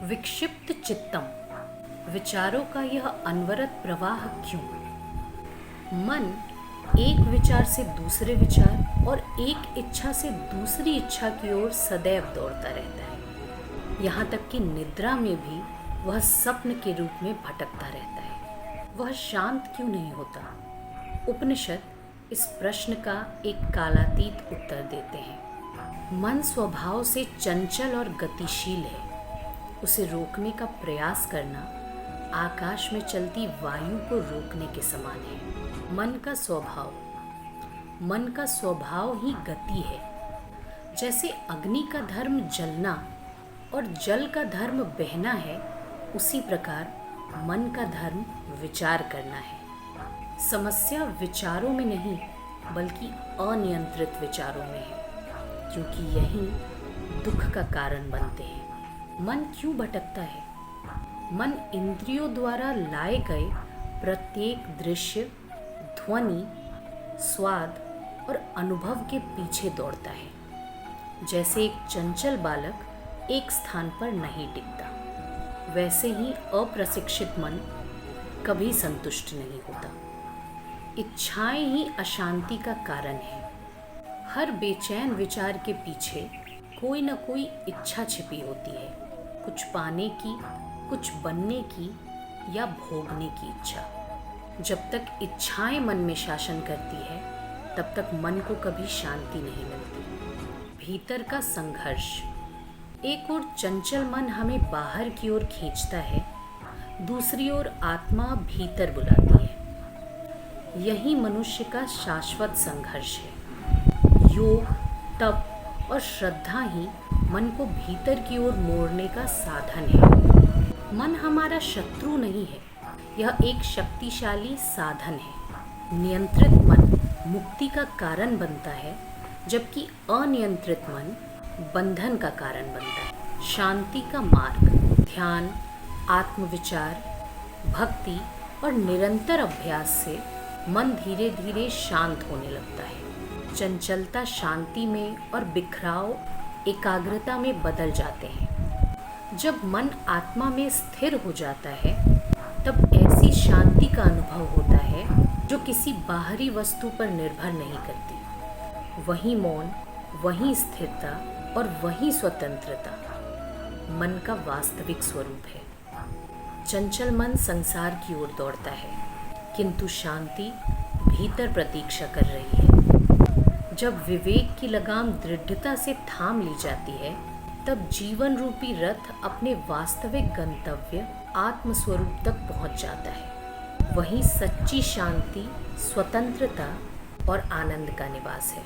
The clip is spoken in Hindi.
विक्षिप्त चित्तम, विचारों का यह अनवरत प्रवाह क्यों? मन एक विचार से दूसरे विचार और एक इच्छा से दूसरी इच्छा की ओर सदैव दौड़ता रहता है। यहाँ तक कि निद्रा में भी वह स्वप्न के रूप में भटकता रहता है। वह शांत क्यों नहीं होता? उपनिषद इस प्रश्न का एक कालातीत उत्तर देते हैं। मन स्वभाव से चंचल और गतिशील है। उसे रोकने का प्रयास करना आकाश में चलती वायु को रोकने के समान है। मन का स्वभाव ही गति है। जैसे अग्नि का धर्म जलना और जल का धर्म बहना है, उसी प्रकार मन का धर्म विचार करना है। समस्या विचारों में नहीं बल्कि अनियंत्रित विचारों में है, क्योंकि यही दुख का कारण बनते हैं। मन क्यों भटकता है? मन इंद्रियों द्वारा लाए गए प्रत्येक दृश्य, ध्वनि, स्वाद और अनुभव के पीछे दौड़ता है। जैसे एक चंचल बालक एक स्थान पर नहीं टिकता, वैसे ही अप्रशिक्षित मन कभी संतुष्ट नहीं होता। इच्छाएं ही अशांति का कारण है। हर बेचैन विचार के पीछे कोई न कोई इच्छा छिपी होती है, कुछ पाने की, कुछ बनने की या भोगने की इच्छा। जब तक इच्छाएं मन में शासन करती है, तब तक मन को कभी शांति नहीं मिलती। भीतर का संघर्ष। एक ओर चंचल मन हमें बाहर की ओर खींचता है, दूसरी ओर आत्मा भीतर बुलाती है। यही मनुष्य का शाश्वत संघर्ष है। योग, तप और श्रद्धा ही मन को भीतर की ओर मोड़ने का साधन है। मन हमारा शत्रु नहीं है, यह एक शक्तिशाली साधन है। नियंत्रित मन मुक्ति का कारण बनता है, जबकि अनियंत्रित मन बंधन का कारण बनता है। शांति का मार्ग ध्यान, आत्मविचार, भक्ति और निरंतर अभ्यास से मन धीरे धीरे शांत होने लगता है। चंचलता शांति में और बिखराव एकाग्रता में बदल जाते हैं। जब मन आत्मा में स्थिर हो जाता है, तब ऐसी शांति का अनुभव होता है जो किसी बाहरी वस्तु पर निर्भर नहीं करती। वही मौन, वही स्थिरता और वही स्वतंत्रता मन का वास्तविक स्वरूप है। चंचल मन संसार की ओर दौड़ता है, किंतु शांति भीतर प्रतीक्षा कर रही है। जब विवेक की लगाम दृढ़ता से थाम ली जाती है, तब जीवन रूपी रथ अपने वास्तविक गंतव्य आत्मस्वरूप तक पहुंच जाता है। वही सच्ची शांति, स्वतंत्रता और आनंद का निवास है।